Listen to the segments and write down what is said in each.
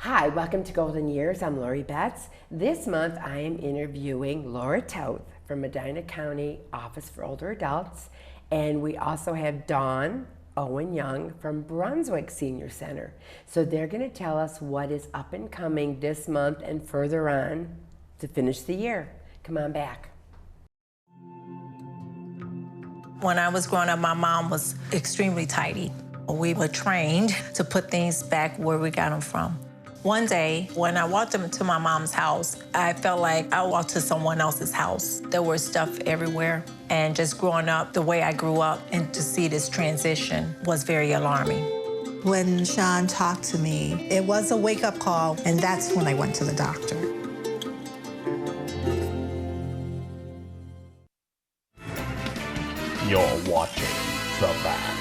Hi, welcome to Golden Years. I'm Lori Betts. This month I am interviewing Laura Toth from Medina County Office for Older Adults, and we also have Dawn Owen-Young from Brunswick Senior Center. So they're going to tell us what is up and coming this month and further on to finish the year. Come on back. When I was growing up, my mom was extremely tidy. We were trained to put things back where we got them from. One day, when I walked into my mom's house, I felt like I walked to someone else's house. There was stuff everywhere. And just growing up the way I grew up and to see this transition was very alarming. When Sean talked to me, it was a wake-up call, and that's when I went to the doctor. You're watching The Bat.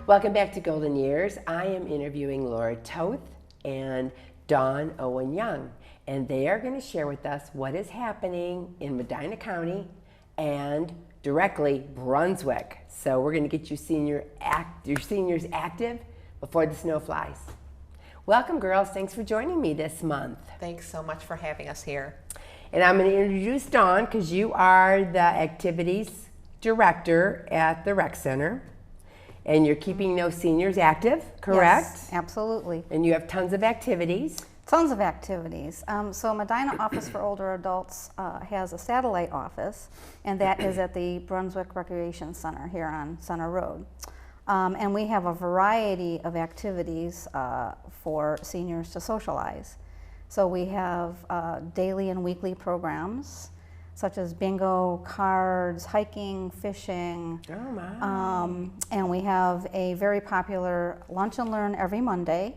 Welcome back to Golden Years. I am interviewing Laura Toth and Dawn Owen-Young, and they are going to share with us what is happening in Medina County and directly Brunswick. So we're going to get your seniors active before the snow flies. Welcome, girls. Thanks for joining me this month. Thanks so much for having us here. And I'm going to introduce Dawn because you are the activities director at the rec center. And you're keeping those seniors active, correct? Yes, absolutely. And you have tons of activities. Tons of activities. So Medina Office for Older Adults has a satellite office, and that is at the Brunswick Recreation Center here on Center Road. And we have a variety of activities for seniors to socialize. So we have daily and weekly programs, such as bingo, cards, hiking, fishing. Oh my. And we have a very popular lunch and learn every Monday,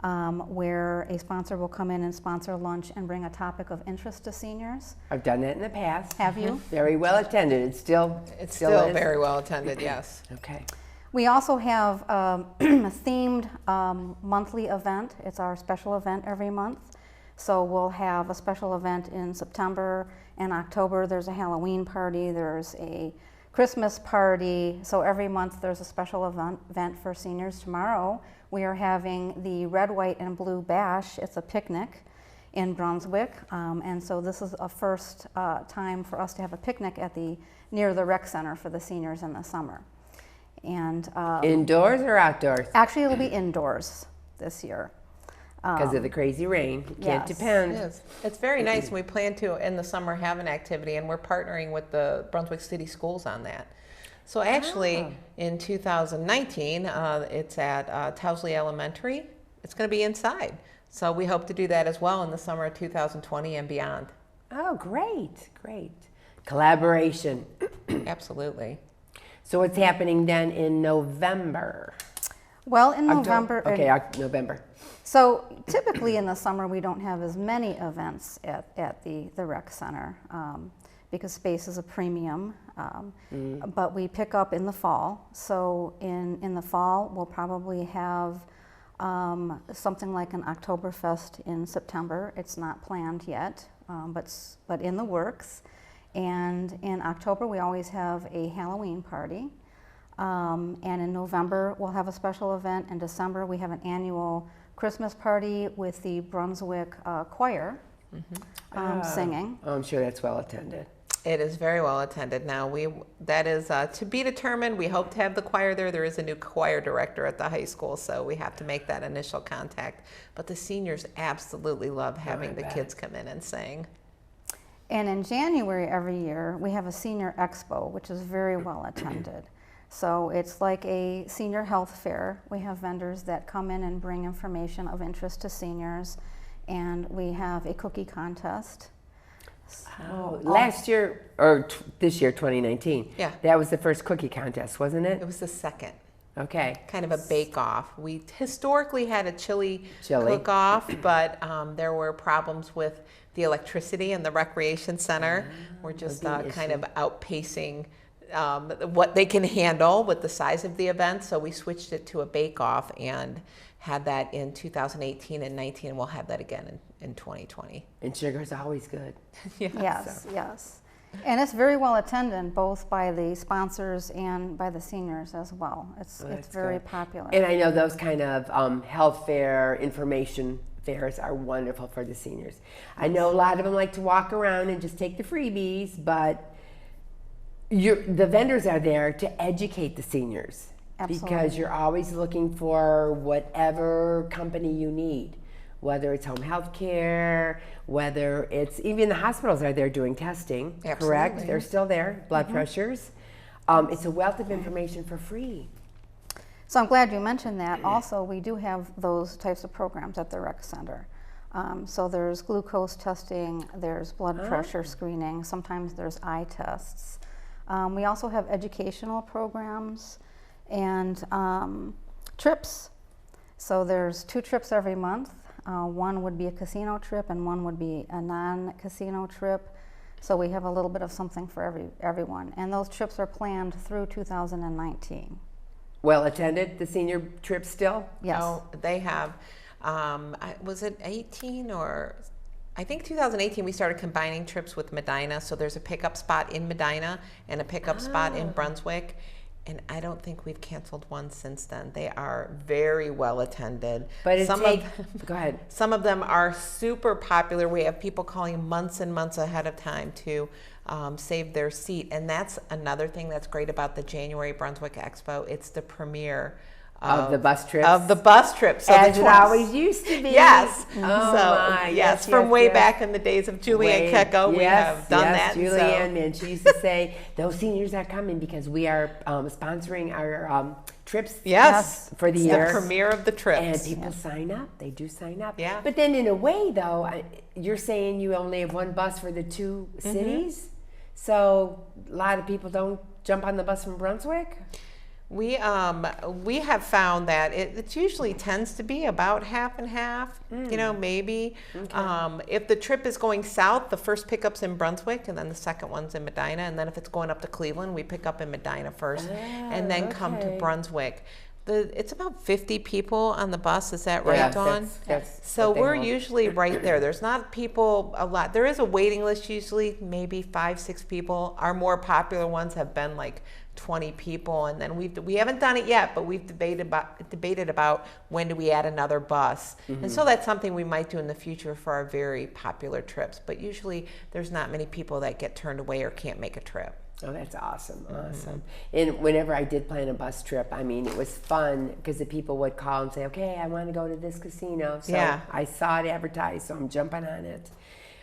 where a sponsor will come in and sponsor lunch and bring a topic of interest to seniors. I've done that in the past. Have you? Very well attended. It's still is. Very well attended, yes. Okay. We also have a themed monthly event. It's our special event every month. So we'll have a special event in September and October. There's a Halloween party, there's a Christmas party. So every month there's a special event for seniors. Tomorrow we are having the Red, White, and Blue Bash. It's a picnic in Brunswick. And so this is a first time for us to have a picnic near the rec center for the seniors in the summer. And Indoors or outdoors? actually it'll be indoors this year. Because of the crazy rain. Can't yes. depend. It is. It's very nice, and we plan to, in the summer, have an activity, and we're partnering with the Brunswick City Schools on that. So actually, in 2019, it's at Towsley Elementary. It's going to be inside. So we hope to do that as well in the summer of 2020 and beyond. Oh, great, great. Collaboration. Absolutely. So what's happening then in November? Well, in November. Okay, November. So typically in the summer we don't have as many events at the rec center because space is a premium, but we pick up in the fall. So in the fall we'll probably have something like an Oktoberfest in September. It's not planned yet, but in the works. And in October we always have a Halloween party. And in November we'll have a special event. In December we have an annual Christmas party with the Brunswick choir singing. Oh, I'm sure that's well attended. It is very well attended. Now, that is to be determined. We hope to have the choir there. There is a new choir director at the high school, so we have to make that initial contact. But the seniors absolutely love having the kids come in and sing. And in January every year, we have a senior expo, which is very well attended. So it's like a senior health fair. We have vendors that come in and bring information of interest to seniors, and we have a cookie contest. Oh, last year, or this year, 2019. Yeah. That was the first cookie contest, wasn't it? It was the second. Okay. Kind of a bake-off. We historically had a chili cook-off, but there were problems with the electricity in the recreation center. We're just kind of outpacing what they can handle with the size of the event. So we switched it to a bake-off and had that in 2018 and 19, and we'll have that again in 2020. And sugar's always good. Yes, yes. And it's very well attended, both by the sponsors and by the seniors as well. It's very popular. And I know those kind of health fair information fairs are wonderful for the seniors. I know a lot of them like to walk around and just take the freebies, but the vendors are there to educate the seniors. Absolutely. Because you're always looking for whatever company you need, whether it's home health care, whether it's even the hospitals are there doing testing. Absolutely. Correct? They're still there, blood pressures. It's a wealth of information for free. So I'm glad you mentioned that. Also, we do have those types of programs at the rec center. So there's glucose testing, there's blood pressure screening, sometimes there's eye tests. We also have educational programs and trips. So there's 2 trips every month. One would be a casino trip and one would be a non-casino trip. So we have a little bit of something for everyone. And those trips are planned through 2019. Well attended, the senior trip still? Yes. Oh, they have. Was it 18 or? I think 2018 we started combining trips with Medina. So there's a pickup spot in Medina and a pickup spot in Brunswick. And I don't think we've canceled one since then. They are very well attended. But go ahead. Some of them are super popular. We have people calling months and months ahead of time to save their seat. And that's another thing that's great about the January Brunswick Expo. It's the premiere Of the bus trips? Of the bus trips. So As it always used to be. Yes. Oh so, my, yes, from way back in the days of Julianne Kecko, we have done that. Julianne, and she used to say, those seniors are coming because we are sponsoring our trips for the year. The premiere of the trips. And people sign up. They do sign up. Yeah. But then in a way, though, you're saying you only have one bus for the 2 cities? So a lot of people don't jump on the bus from Brunswick? We have found that it usually tends to be about half and half, maybe. Okay. If the trip is going south, the first pickup's in Brunswick and then the second one's in Medina. And then if it's going up to Cleveland, we pick up in Medina first and then come to Brunswick. It's about 50 people on the bus. Is that right, Dawn? That's so we're usually right there. There's not people a lot. There is a waiting list usually, maybe 5-6 people. Our more popular ones have been like 20 people, and then we haven't done it yet, but we've debated about when do we add another bus. And so that's something we might do in the future for our very popular trips. But usually there's not many people that get turned away or can't make a trip. Oh, that's awesome, awesome. And whenever I did plan a bus trip, I mean, it was fun because the people would call and say, okay, I want to go to this casino. So I saw it advertised, so I'm jumping on it.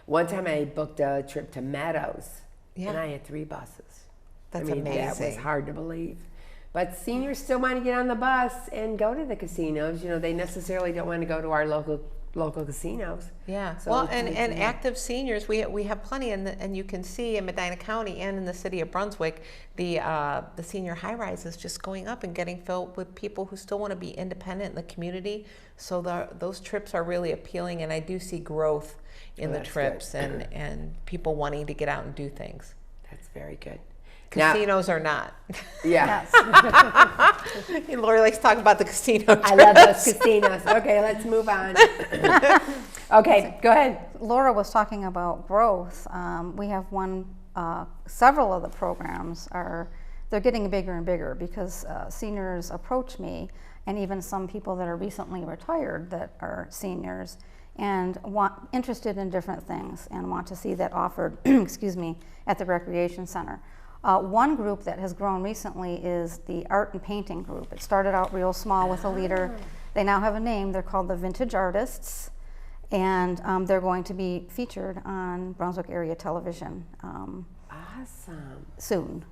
One time I booked a trip to Meadows, and I had 3 buses. That's amazing. That was hard to believe. But seniors still want to get on the bus and go to the casinos. They necessarily don't want to go to our local casinos. Yeah. So well, and active seniors, we have plenty, and you can see in Medina County and in the city of Brunswick, the senior high rise is just going up and getting filled with people who still want to be independent in the community. So those trips are really appealing, and I do see growth in the trips and people wanting to get out and do things. That's very good. Casinos are not. Yeah. Yes. Lori likes to talk about the casino trips. I love those casinos. Okay, let's move on. Okay, go ahead. Laura was talking about growth. We have several of the programs they're getting bigger and bigger because seniors approach me, and even some people that are recently retired that are seniors and interested in different things and want to see that offered, at the recreation center. One group that has grown recently is the art and painting group. It started out real small with a leader. They now have a name. They're called the Vintage Artists, and they're going to be featured on Brunswick area television Awesome. soon.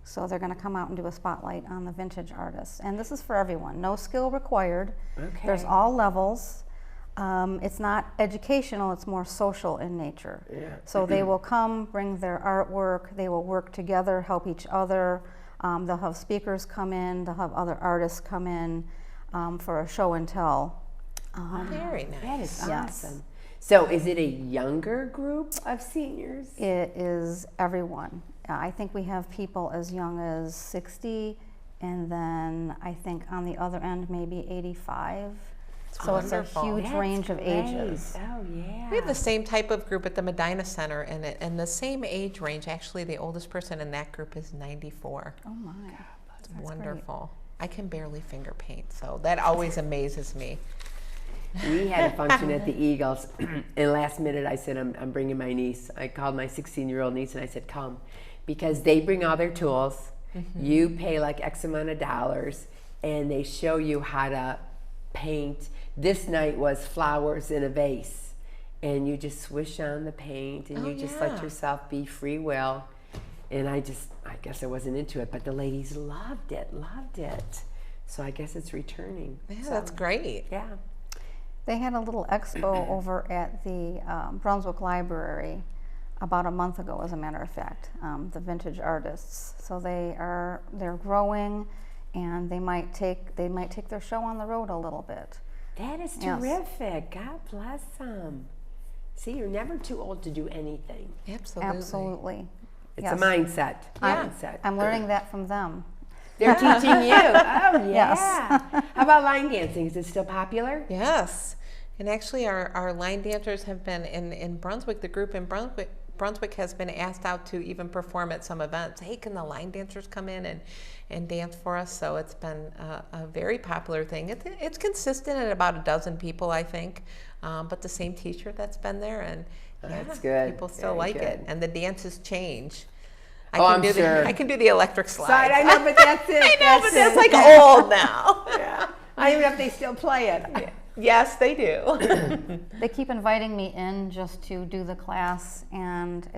So they're going to come out and do a spotlight on the Vintage Artists. And this is for everyone. No skill required. Okay. There's all levels. It's not educational, it's more social in nature. Yeah. So they will come, bring their artwork, they will work together, help each other. They'll have speakers come in, they'll have other artists come in for a show and tell. Very nice. That is Yes. awesome. So is it a younger group of seniors? It is everyone. I think we have people as young as 60, and then I think on the other end maybe 85. So it's a Wonderful. huge That's range of great. ages. Oh, yeah. We have the same type of group at the Medina Center, and the same age range. Actually, the oldest person in that group is 94. Oh my. It's wonderful. I can barely finger paint, so that always amazes me. We had a function at the Eagles, and last minute I said, I'm bringing my niece. I called my 16-year-old niece and I said, come, because they bring all their tools. You pay like X amount of dollars, and they show you how to paint. This night was flowers in a vase, and you just swish on the paint, and you just let yourself be free will. And I guess I wasn't into it, but the ladies loved it. So I guess it's returning. Yeah, So, that's great. yeah. They had a little expo over at the Brunswick Library about a month ago, as a matter of fact, the vintage artists. So they're growing, and they might take their show on the road a little bit. That is Yes. terrific. God bless them. See, you're never too old to do anything. Absolutely. Absolutely. It's Yes. a mindset. Yeah. Mindset. I'm learning that from them. They're teaching you. Oh, Yes. yeah. How about line dancing? Is it still popular? Yes. And actually, our line dancers have been in Brunswick. The group in Brunswick has been asked out to even perform at some events. Hey, can the line dancers come in and dance for us? So it's been a very popular thing. It's consistent at about a dozen people, I think, but the same teacher that's been there, and That's good. people still Very like good. it, and the dances change. I'm sure. I can do the electric slide. Slide, I know, but that's it. I know, but that's like it. old now. Yeah. I don't even know if they still play it. Yes, they do. They keep inviting me in just to do the class, and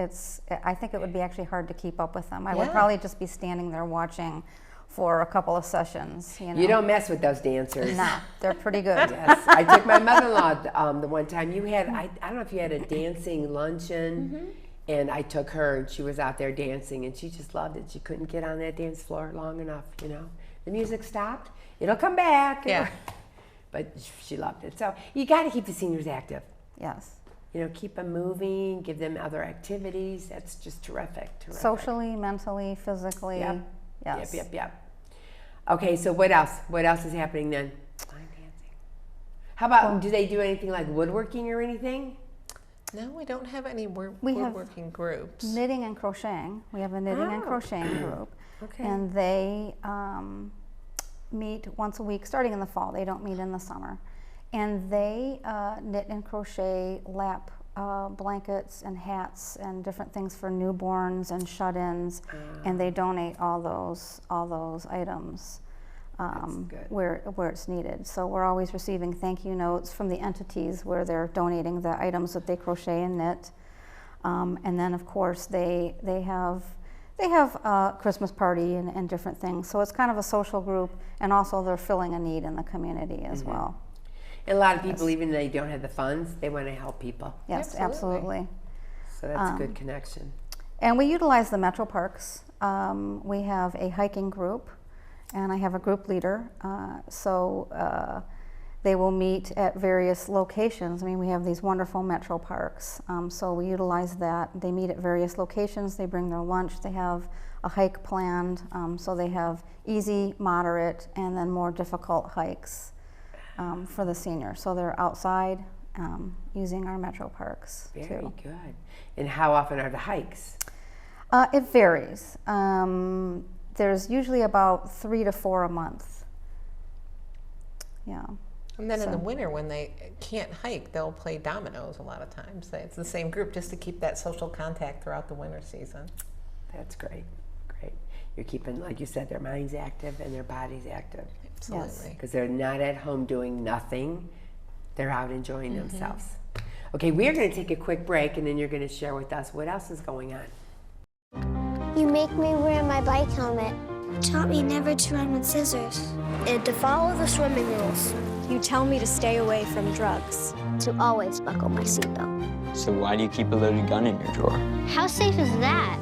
I think it would be actually hard to keep up with them. I would Yeah. probably just be standing there watching for a couple of sessions. You don't mess with those dancers. No, they're pretty good. Yes, I took my mother-in-law the one time. You had, I don't know if you had a dancing luncheon, and I took her, and she was out there dancing, and she just loved it. She couldn't get on that dance floor long enough, you know. The music stopped. It'll come back. Yeah. But she loved it. So you got to keep the seniors active. Yes. You know, keep them moving, give them other activities. That's just terrific. Socially, mentally, physically. Yep. Yes. Yep. Okay, so what else? What else is happening then? Line dancing. How about, do they do anything like woodworking or anything? No, we don't have any We have woodworking groups. Knitting and crocheting. We have a knitting and Oh. crocheting group. Okay. And they meet once a week, starting in the fall. They don't meet in the summer. And they knit and crochet lap blankets and hats and different things for newborns and shut-ins. And they donate all those items good. where it's needed. So we're always receiving thank you notes from the entities where they're donating the items that they crochet and knit. And then of course they have a Christmas party and different things. So it's kind of a social group, and also they're filling a need in the community as well. And a lot of people, even though they don't have the funds, they want to help people. Yes, Absolutely. absolutely. So that's a good connection. And we utilize the metro parks. We have a hiking group, and I have a group leader. So they will meet at various locations. I mean, we have these wonderful metro parks. So we utilize that. They meet at various locations. They bring their lunch. They have a hike planned. So they have easy, moderate, and then more difficult hikes for the seniors. So they're outside using our metro parks Very too. good. And how often are the hikes? It varies. There's usually about 3 to 4 a month. Yeah. And then in the winter, when they can't hike, they'll play dominoes a lot of times. It's the same group just to keep that social contact throughout the winter season. That's great. Great. You're keeping, like you said, their minds active and their bodies active. Absolutely. Because they're not at home doing nothing. They're out enjoying themselves. Okay, we're going to take a quick break, and then you're going to share with us what else is going on. You make me wear my bike helmet. Taught me never to run with scissors. And to follow the swimming rules. You tell me to stay away from drugs. To always buckle my seatbelt. So why do you keep a loaded gun in your drawer? How safe is that?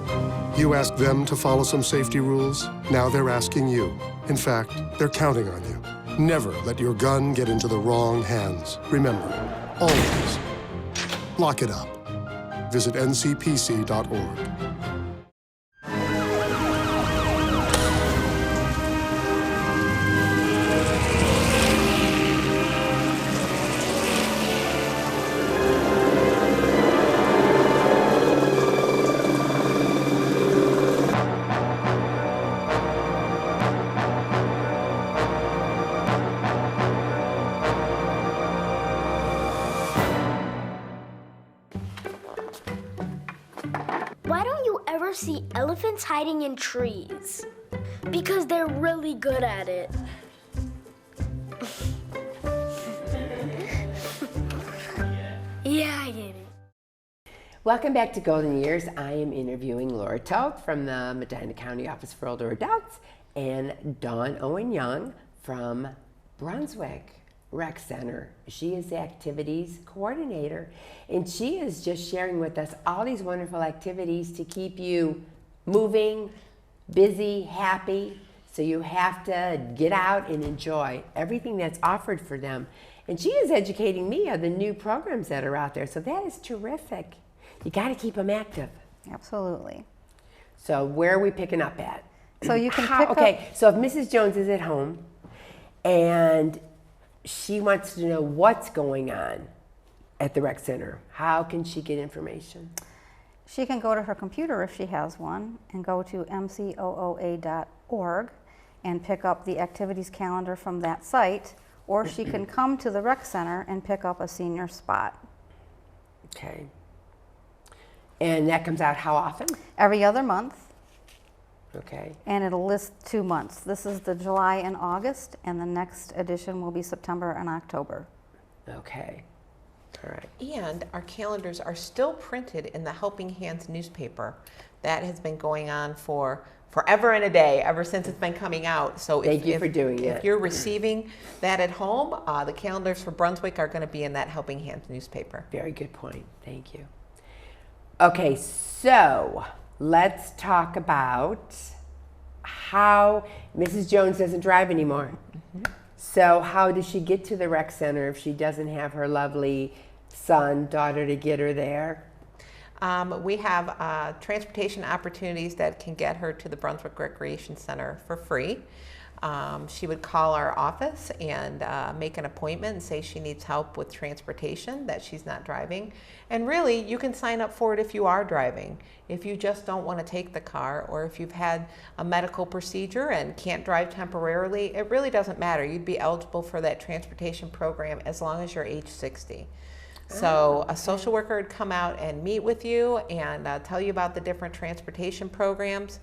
You asked them to follow some safety rules. Now they're asking you. In fact, they're counting on you. Never let your gun get into the wrong hands. Remember, always lock it up. Visit ncpc.org. see elephants hiding in trees because they're really good at it. Yeah, I get it. Welcome back to Golden Years. I am interviewing Laura Toth from the Medina County Office for Older Adults and Dawn Owen-Young from Brunswick Rec Center. She is the activities coordinator, and she is just sharing with us all these wonderful activities to keep you moving, busy, happy. So you have to get out and enjoy everything that's offered for them. And she is educating me on the new programs that are out there. So that is terrific. You got to keep them active. Absolutely. So where are we picking up at? So you can pick up. Okay, so if Mrs. Jones is at home and she wants to know what's going on at the rec center, how can she get information? She can go to her computer if she has one and go to mcooa.org and pick up the activities calendar from that site, or she can come to the rec center and pick up a senior spot. Okay. And that comes out how often? Every other month. Okay. And it'll list 2 months. This is the July and August, and the next edition will be September and October. Okay. All right. And our calendars are still printed in the Helping Hands newspaper. That has been going on for forever and a day, ever since it's been coming out. So Thank you for doing it. If you're receiving that at home, the calendars for Brunswick are going to be in that Helping Hands newspaper. Very good point. Thank you. Okay, so let's talk about how Mrs. Jones doesn't drive anymore. So how does she get to the rec center if she doesn't have her lovely son, daughter to get her there? We have transportation opportunities that can get her to the Brunswick Recreation Center for free. She would call our office and make an appointment and say she needs help with transportation, that she's not driving. And really, you can sign up for it if you are driving. If you just don't want to take the car, or if you've had a medical procedure and can't drive temporarily, it really doesn't matter. You'd be eligible for that transportation program as long as you're age 60. So a social worker would come out and meet with you and tell you about the different transportation programs.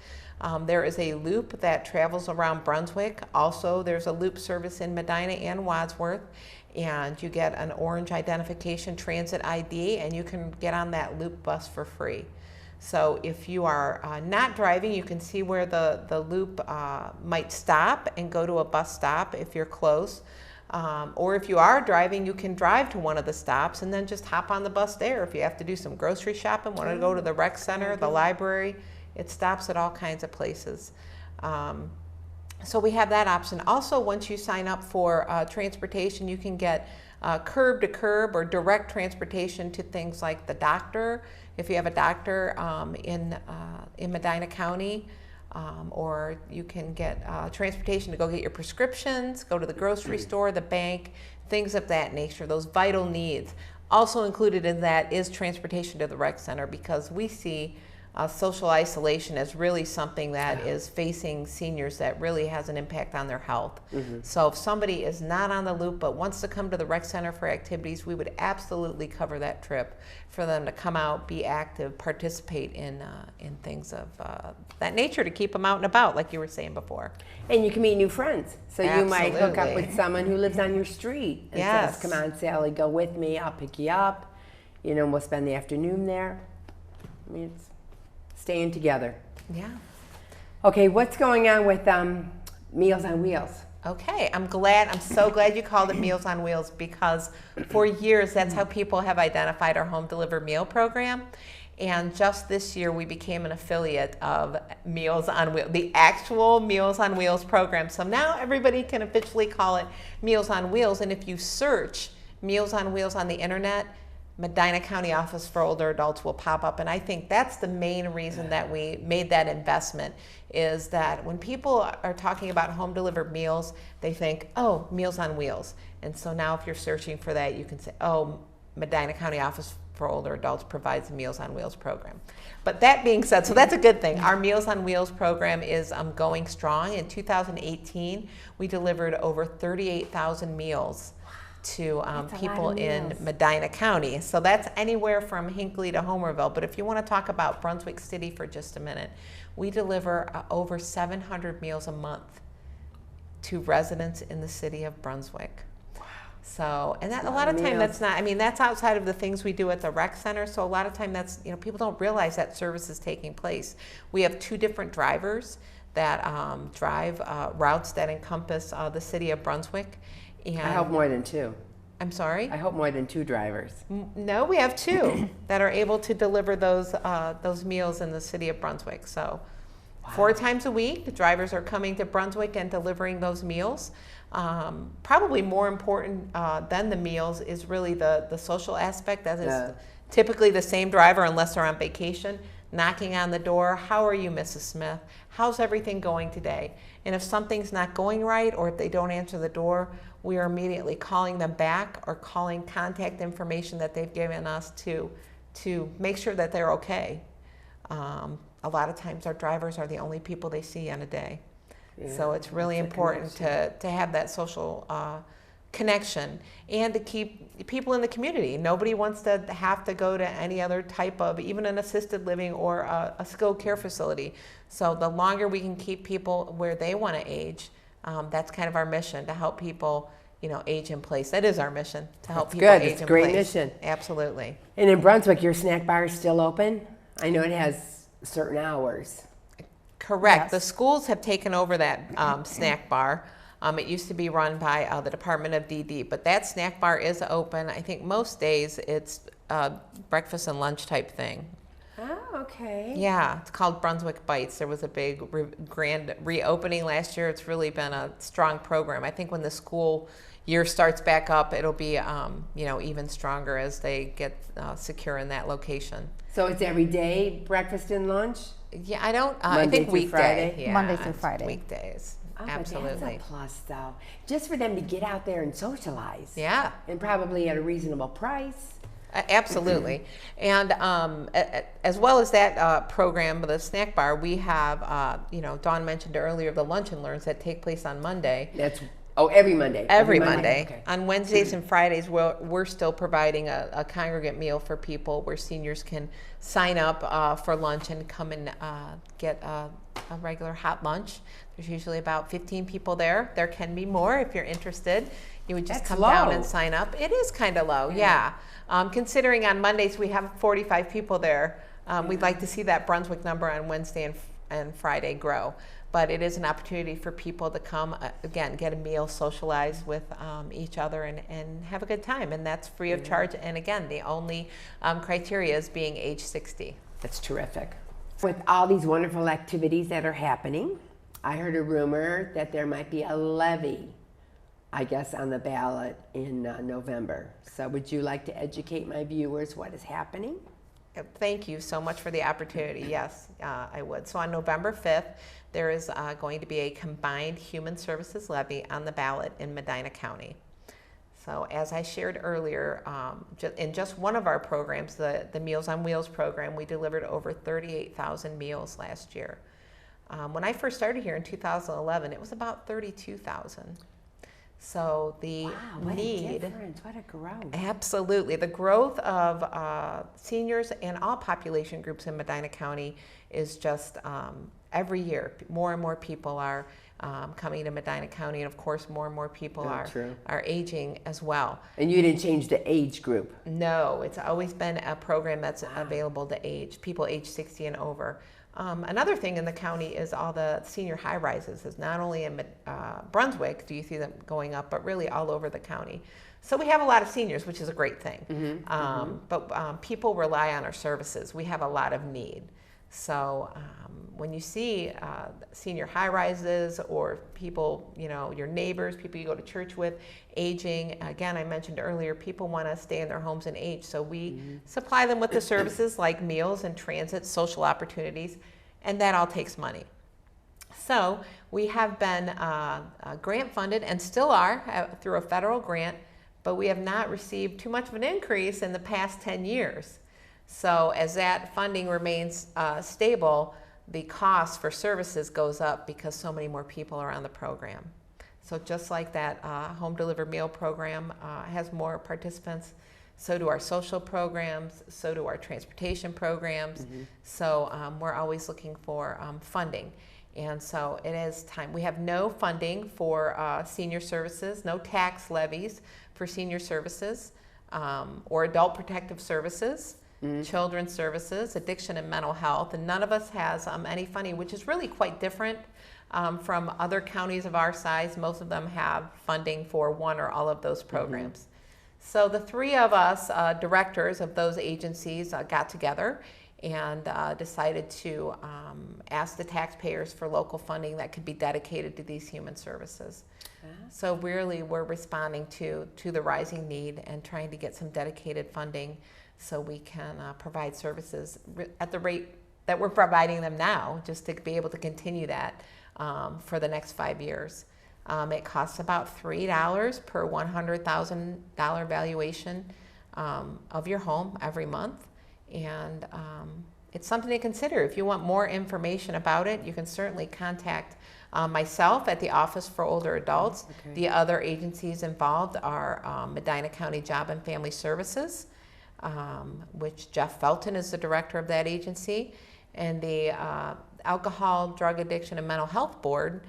There is a loop that travels around Brunswick. Also, there's a loop service in Medina and Wadsworth, and you get an orange identification transit ID, and you can get on that loop bus for free. So if you are not driving, you can see where the loop might stop and go to a bus stop if you're close. Or if you are driving, you can drive to one of the stops and then just hop on the bus there. If you have to do some grocery shopping, want to go to the rec center, the library, it stops at all kinds of places. So we have that option. Also, once you sign up for transportation, you can get curb to curb or direct transportation to things like the doctor, if you have a doctor in Medina County. Or you can get transportation to go get your prescriptions, go to the grocery store, the bank, things of that nature, those vital needs. Also included in that is transportation to the rec center, because we see social isolation as really something that is facing seniors that really has an impact on their health. So if somebody is not on the loop but wants to come to the rec center for activities, we would absolutely cover that trip for them to come out, be active, participate in things of that nature to keep them out and about, like you were saying before. And you can meet new friends. So you might hook up Absolutely. with someone who lives on your street and says, come on, Sally, go with me, I'll pick you up. You know, we'll spend the afternoon there. I mean, it's staying together. Yeah. Okay, what's going on with Meals on Wheels? Okay, I'm so glad you called it Meals on Wheels, because for years that's how people have identified our home delivered meal program. And just this year we became an affiliate of Meals on Wheels, the actual Meals on Wheels program. So now everybody can officially call it Meals on Wheels. And if you search Meals on Wheels on the internet, Medina County Office for Older Adults will pop up. And I think that's the main reason that we made that investment, is that when people are talking about home delivered meals, they think, oh, Meals on Wheels. And so now if you're searching for that, you can say, oh, Medina County Office for Older Adults provides a Meals on Wheels program. But that being said, so that's a good thing. Our Meals on Wheels program is going strong. In 2018, we delivered over 38,000 meals to That's a lot people of in meals. Medina County. So that's anywhere from Hinckley to Homerville. But if you want to talk about Brunswick City for just a minute, we deliver over 700 meals a month to residents in the city of Brunswick. So, and that, a lot of time that's not, I mean, that's outside of the things we do at the rec center. So a lot of time that's, you know, people don't realize that service is taking place. We have 2 different drivers that drive routes that encompass the city of Brunswick. And I hope more than 2. I'm sorry? I hope more than 2 drivers. No, we have 2 that are able to deliver those meals in the city of Brunswick. So 4 times a week, the drivers are coming to Brunswick and delivering those meals. Probably more important than the meals is really the social aspect. That is typically the same driver unless they're on vacation, knocking on the door. How are you, Mrs. Smith? How's everything going today? And if something's not going right or if they don't answer the door, we are immediately calling them back or calling contact information that they've given us to make sure that they're okay. A lot of times our drivers are the only people they see in a day. Yeah, so it's really important to have that social connection and to keep people in the community. Nobody wants to have to go to any other type of, even an assisted living or a skilled care facility. So the longer we can keep people where they want to age, that's kind of our mission, to help people, you know, age in place. That is our mission, to help people age in place. It's a great mission. Absolutely. And in Brunswick, your snack bar is still open? I know it has certain hours. Correct. Yes. The schools have taken over that snack bar. It used to be run by the Department of DD, but that snack bar is open. I think most days it's breakfast and lunch type thing. Oh, okay. Yeah, it's called Brunswick Bites. There was a big grand reopening last year. It's really been a strong program. I think when the school year starts back up, it'll be you know, even stronger as they get secure in that location. So it's every day, breakfast and lunch? Yeah, I don't. Monday I think through weekday. Friday? Yeah, Monday through it's Friday. Weekdays. Oh, Absolutely. But that's a plus, though. Just for them to get out there and socialize. Yeah. And probably at a reasonable price. Absolutely. And as well as that program, the snack bar, we have, you know, Dawn mentioned earlier, the lunch and learns that take place on Monday. That's every Monday. Every Monday. Okay. On Wednesdays and Fridays, we're still providing a congregate meal for people where seniors can sign up for lunch and come and get a regular hot lunch. There's usually about 15 people there. There can be more if you're interested. You would just come down and sign up. It is kind of low, yeah. Considering on Mondays we have 45 people there, we'd like to see that Brunswick number on Wednesday and Friday grow. But it is an opportunity for people to come, again, get a meal, socialize with each other and have a good time. And that's free of charge. And again, the only criteria is being age 60. That's terrific. With all these wonderful activities that are happening, I heard a rumor that there might be a levy, I guess, on the ballot in November. So would you like to educate my viewers what is happening? Thank you so much for the opportunity. Yes, I would. So on November 5th, there is going to be a combined human services levy on the ballot in Medina County. So as I shared earlier, in just one of our programs, the Meals on Wheels program, we delivered over 38,000 meals last year. When I first started here in 2011, it was about 32,000. So the need, a difference, what a growth. Absolutely. The growth of seniors and all population groups in Medina County is just every year. More and more people are coming to Medina County, and of course more and more people are aging as well. And you didn't change the age group? No, it's always been a program that's available to people age 60 and over. Another thing in the county is all the senior high-rises. Is not only in Brunswick do you see them going up, but really all over the county. So we have a lot of seniors, which is a great thing. But people rely on our services. We have a lot of need. So when you see senior high-rises or people, you know, your neighbors, people you go to church with, aging, again, I mentioned earlier, people want to stay in their homes and age. So we supply them with the services like meals and transit, social opportunities, and that all takes money. So we have been grant funded and still are through a federal grant, but we have not received too much of an increase in the past 10 years. So as that funding remains stable, the cost for services goes up because so many more people are on the program. So just like that home delivered meal program has more participants, so do our social programs, so do our transportation programs. So we're always looking for funding. And so it is time. We have no funding for senior services, no tax levies for senior services or adult protective services, children's services, addiction and mental health. And none of us has any funding, which is really quite different from other counties of our size. Most of them have funding for one or all of those programs. So the three of us directors of those agencies got together and decided to ask the taxpayers for local funding that could be dedicated to these human services. So really we're responding to the rising need and trying to get some dedicated funding so we can provide services at the rate that we're providing them now, just to be able to continue that for the next 5 years. It costs about $3 per $100,000 valuation of your home every month. And it's something to consider. If you want more information about it, you can certainly contact myself at the Office for Older Adults. The other agencies involved are Medina County Job and Family Services, which Jeff Felton is the director of that agency, and the Alcohol, Drug Addiction and Mental Health Board,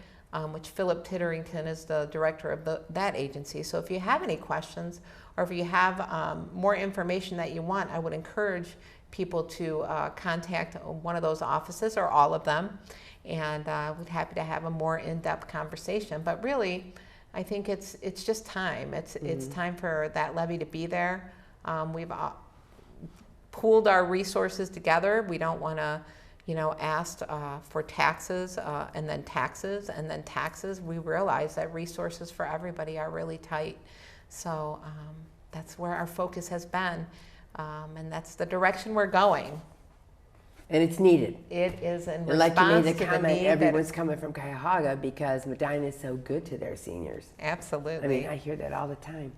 which Philip Titterington is the director of that agency. So if you have any questions or if you have more information that you want, I would encourage people to contact one of those offices or all of them, and we're happy to have a more in-depth conversation. But really, I think it's just time. It's time for that levy to be there. We've pooled our resources together. We don't want to asked for taxes and then taxes and then taxes. We realize that resources for everybody are really tight. So that's where our focus has been, and that's the direction we're going. And it's needed. It is in and like you response made the to the comment, need everyone's coming from Cuyahoga because Medina is so good to their seniors. Absolutely. I mean, I hear that all the time.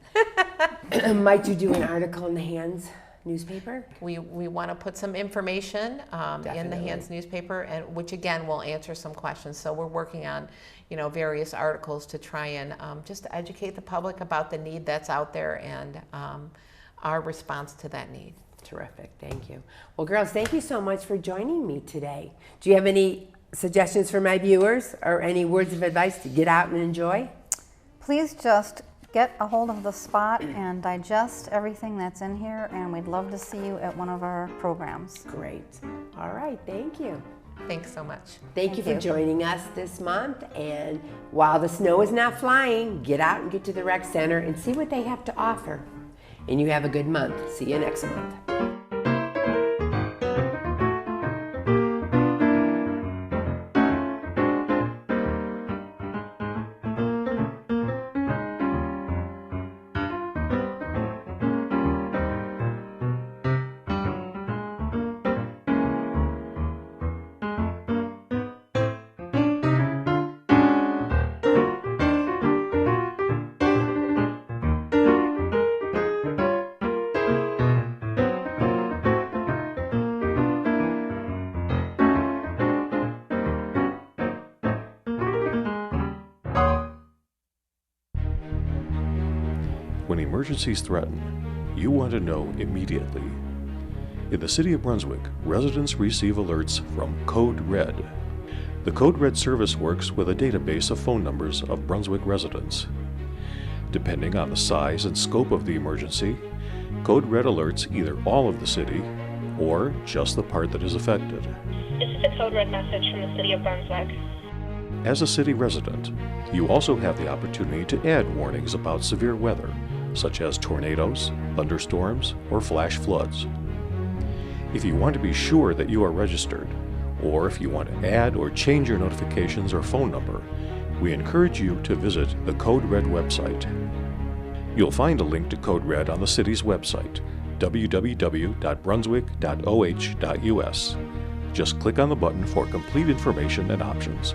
Might you do an article in the Hands newspaper? We want to put some information in the Hands newspaper, and which again will answer some questions. So we're working on various articles to try and just to educate the public about the need that's out there and our response to that need. Terrific, thank you. Well, girls, thank you so much for joining me today. Do you have any suggestions for my viewers or any words of advice to get out and enjoy? Please just get a hold of the spot and digest everything that's in here, and we'd love to see you at one of our programs. Great. All right, thank you. Thanks so much. Thank you for joining us this month, and while the snow is not flying, get out and get to the rec center and see what they have to offer. And you have a good month. See you next month. When emergencies threaten, you want to know immediately. In the city of Brunswick, residents receive alerts from Code Red. The Code Red service works with a database of phone numbers of Brunswick residents. Depending on the size and scope of the emergency, Code Red alerts either all of the city or just the part that is affected. This is a Code Red message from the city of Brunswick. As a city resident, you also have the opportunity to add warnings about severe weather, such as tornadoes, thunderstorms, or flash floods. If you want to be sure that you are registered, or if you want to add or change your notifications or phone number, we encourage you to visit the Code Red website. You'll find a link to Code Red on the city's website, www.brunswick.oh.us. Just click on the button for complete information and options.